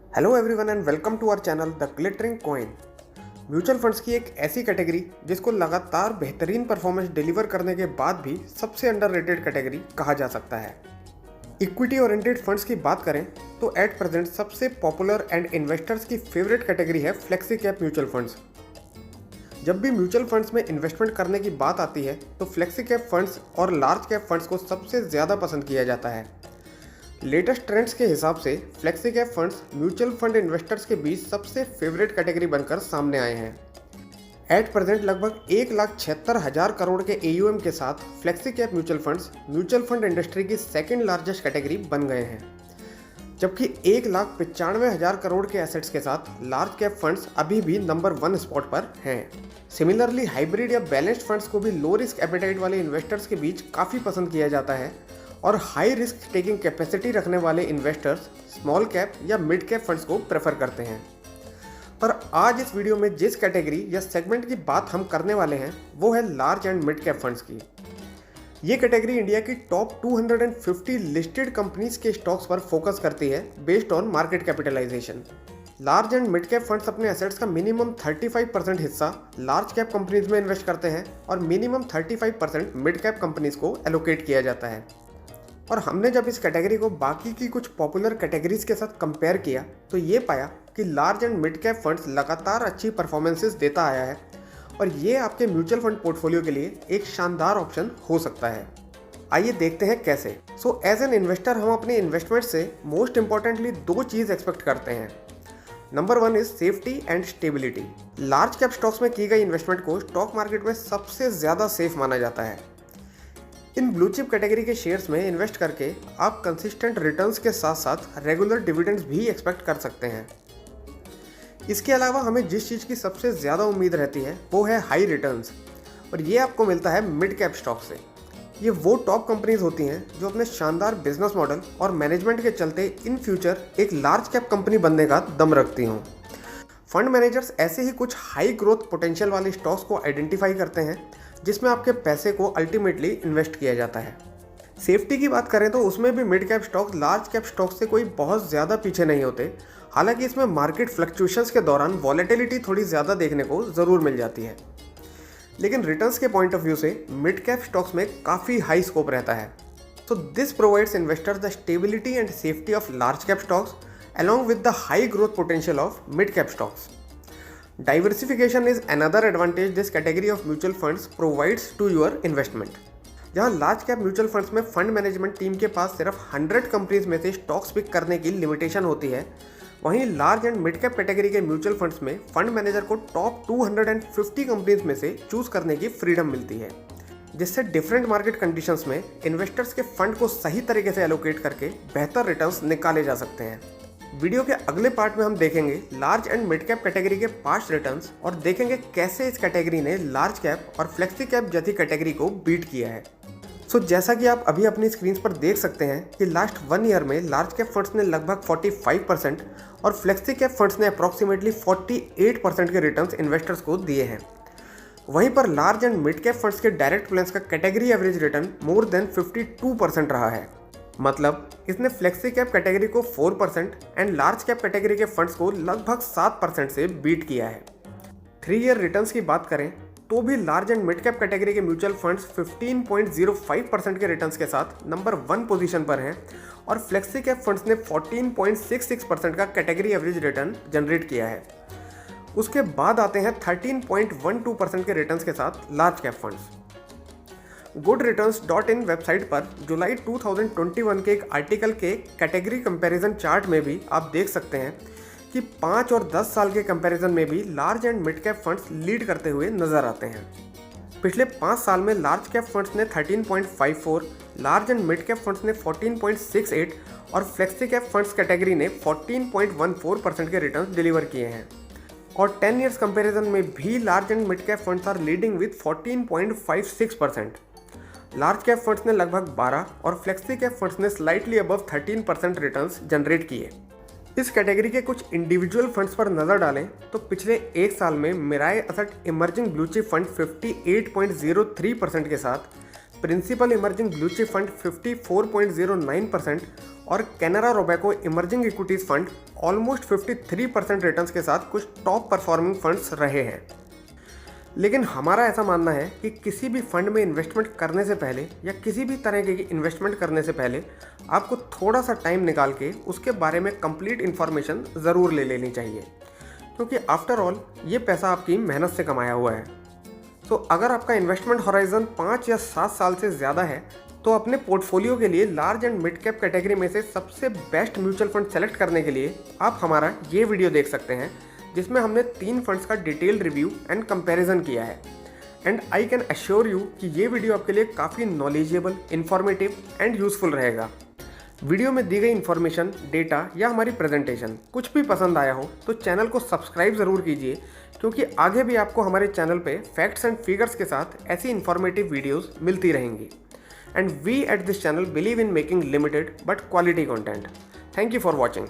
Hello everyone and welcome to our channel the glittering coin. Mutual funds की एक ऐसी category जिसको लगातार बेहतरीन परफॉर्मेंस डिलीवर करने के बाद भी सबसे अंडररेटेड कैटेगरी कहा जा सकता है। इक्विटी ओरिएंटेड फंड्स की बात करें तो एट प्रेजेंट सबसे पॉपुलर एंड इन्वेस्टर्स की फेवरेट कैटेगरी है फ्लेक्सी कैप म्यूचुअल फंड्स। जब भी म्यूचुअल फंड्स में इन्वेस्टमेंट करने की बात आती है तो फ्लेक्सी कैप फंड्स और लार्ज कैप फंड्स को सबसे ज़्यादा पसंद किया जाता है। लेटेस्ट ट्रेंड्स के हिसाब से flexi cap funds mutual fund investors के बीच सबसे फेवरेट कैटेगरी बनकर सामने आए हैं। एट प्रेजेंट लगभग 1,76,000 करोड़ के AUM के साथ flexi cap mutual funds mutual fund industry की सेकंड लार्जेस्ट कैटेगरी बन गए हैं, जबकि 1,95,000 करोड़ के एसेट्स के साथ लार्ज कैप फंड्स अभी भी नंबर 1 स्पॉट पर हैं। सिमिलरली हाइब्रिड या बैलेंस्ड फंड्स को भी लो रिस्क एपेटाइट वाले इन्वेस्टर्स के बीच काफ़ी पसंद किया जाता है और हाई रिस्क टेकिंग कैपेसिटी रखने वाले इन्वेस्टर्स स्मॉल कैप या मिड कैप फंड्स को प्रेफर करते हैं। पर आज इस वीडियो में जिस कैटेगरी या सेगमेंट की बात हम करने वाले हैं वो है large and mid cap funds की। ये कैटेगरी इंडिया की टॉप 250 लिस्टेड कंपनीज के स्टॉक्स पर फोकस करती है based on market capitalisation. Large and mid cap funds अपने एसेट्स का मिनिमम 35% हिस्सा लार्ज कैप कंपनीज में इन्वेस्ट करते हैं और मिनिमम 35% मिड कैप कंपनीज को एलोकेट किया जाता है। और हमने जब इस कैटेगरी को बाकी की कुछ पॉपुलर कैटेगरीज के साथ कंपेयर किया तो ये पाया कि large and mid cap funds लगातार अच्छी परफॉर्मेंसेस देता आया है और ये आपके म्यूचुअल फंड पोर्टफोलियो के लिए एक शानदार ऑप्शन हो सकता है। आइए देखते हैं कैसे। सो एज एन इन्वेस्टर हम अपने इन्वेस्टमेंट से मोस्ट इंपॉर्टेंटली 2 चीज़ एक्सपेक्ट करते हैं। Number 1 is safety and stability. Large cap stocks में की गई इन्वेस्टमेंट को स्टॉक मार्केट में सबसे ज़्यादा सेफ माना जाता है। इन ब्लू चिप कैटेगरी के शेयर्स में इन्वेस्ट करके आप कंसिस्टेंट रिटर्न्स के साथ साथ रेगुलर डिविडेंड्स भी एक्सपेक्ट कर सकते हैं। इसके अलावा हमें जिस चीज़ की सबसे ज़्यादा उम्मीद रहती है वो है हाई रिटर्न्स, और ये आपको मिलता है मिड कैप स्टॉक से। ये वो टॉप कंपनीज होती हैं जो अपने शानदार बिजनेस मॉडल और मैनेजमेंट के चलते इन फ्यूचर एक लार्ज कैप कंपनी बनने का दम रखती हों। फंड मैनेजर्स ऐसे ही कुछ हाई ग्रोथ पोटेंशियल वाले स्टॉक्स को आइडेंटिफाई करते हैं जिसमें आपके पैसे को अल्टीमेटली इन्वेस्ट किया जाता है। सेफ्टी की बात करें तो उसमें भी mid cap stocks large cap stocks से कोई बहुत ज़्यादा पीछे नहीं होते। हालांकि इसमें मार्केट फ्लक्चुएशंस के दौरान वॉलेटिलिटी थोड़ी ज़्यादा देखने को ज़रूर मिल जाती है, लेकिन रिटर्न्स के पॉइंट ऑफ व्यू से मिड कैप स्टॉक्स में काफ़ी हाई स्कोप रहता है। So this provides investors the stability and safety of large cap stocks along with the high growth potential of mid cap stocks. Diversification is another advantage this category of mutual funds provides to your investment. जहाँ large cap mutual funds में fund management team के पास सिर्फ 100 companies में से stocks pick करने की limitation होती है, वहीं large and mid cap category के म्यूचुअल फंड्स में फंड मैनेजर को टॉप 250 कंपनीज में से चूज करने की फ्रीडम मिलती है, जिससे डिफरेंट मार्केट कंडीशंस में इन्वेस्टर्स के फंड को सही तरीके से एलोकेट करके बेहतर रिटर्न्स निकाले जा सकते हैं। वीडियो के अगले पार्ट में हम देखेंगे large and mid cap category के पास्ट रिटर्न्स और देखेंगे कैसे इस कैटेगरी ने लार्ज कैप और फ्लेक्सी कैप जैसी कैटेगरी को बीट किया है। सो जैसा कि आप अभी अपनी स्क्रीन पर देख सकते हैं कि लास्ट 1 ईयर में लार्ज कैप फंड्स ने लगभग 45% और फ्लेक्सी कैप फंड्स ने अप्रॉक्सीमेटली 48% के रिटर्न्स इन्वेस्टर्स को दिए हैं। वहीं पर large and mid cap funds के डायरेक्ट प्लान्स का category average return more than 52% रहा है। मतलब इसने फ्लेक्सी कैप कैटेगरी को 4% एंड लार्ज कैप कैटेगरी के फंड्स को लगभग 7% से बीट किया है। 3 ईयर रिटर्न्स की बात करें तो भी large and mid cap category के म्यूचुअल फंड्स 15.05% के रिटर्न्स के साथ नंबर 1 पोजीशन पर हैं और फ्लेक्सी कैप फंड्स ने 14.66% का कैटेगरी एवरेज रिटर्न जनरेट किया है। उसके बाद आते हैं 13.12% के रिटर्न्स के साथ large cap funds. goodreturns.in website पर जुलाई 2021 के एक आर्टिकल के कैटेगरी कंपैरिजन चार्ट में भी आप देख सकते हैं कि 5 और 10 साल के कंपैरिजन में भी large and mid cap funds lead करते हुए नजर आते हैं। पिछले 5 साल में लार्ज कैप फंड्स ने 13.54, large and mid cap funds ने 14.68 और फ्लेक्सी कैप फंड्स कैटेगरी ने 14.14% के रिटर्न डिलीवर किए हैं। और 10 ईयर्स कंपैरिजन में भी large and mid cap funds are leading with 14.56%। Large cap funds ने लगभग 12 और फ्लेक्सी कैप फंड्स ने स्लाइटली अबव 13% रिटर्न्स जनरेट किए। इस कैटेगरी के कुछ इंडिविजुअल फंड्स पर नज़र डालें तो पिछले 1 साल में Mirae asset emerging blue chip fund 58.03% के साथ, principal emerging blue chip fund 54.09% और Canara Robeco emerging equities fund almost 53% returns के साथ कुछ टॉप परफॉर्मिंग फंड्स रहे हैं। लेकिन हमारा ऐसा मानना है कि किसी भी फंड में इन्वेस्टमेंट करने से पहले या किसी भी तरह की इन्वेस्टमेंट करने से पहले आपको थोड़ा सा टाइम निकाल के उसके बारे में कंप्लीट इन्फॉर्मेशन ज़रूर ले लेनी चाहिए, क्योंकि आफ्टर ऑल ये पैसा आपकी मेहनत से कमाया हुआ है। तो अगर आपका इन्वेस्टमेंट हॉराइजन 5 या 7 साल से ज़्यादा है तो अपने पोर्टफोलियो के लिए large and mid cap category में से सबसे बेस्ट म्यूचुअल फंड सेलेक्ट करने के लिए आप हमारा ये वीडियो देख सकते हैं, जिसमें हमने 3 फंड्स का डिटेल रिव्यू एंड कंपैरिजन किया है। And I can assure you कि ये वीडियो आपके लिए काफ़ी नॉलेजेबल, इन्फॉर्मेटिव एंड यूजफुल रहेगा। वीडियो में दी गई इन्फॉर्मेशन, डेटा या हमारी प्रेजेंटेशन कुछ भी पसंद आया हो तो चैनल को सब्सक्राइब ज़रूर कीजिए, क्योंकि आगे भी आपको हमारे चैनल पे फैक्ट्स एंड फिगर्स के साथ ऐसी इन्फॉर्मेटिव वीडियोस मिलती रहेंगी। And we at this channel believe in making limited but quality content. Thank you for watching.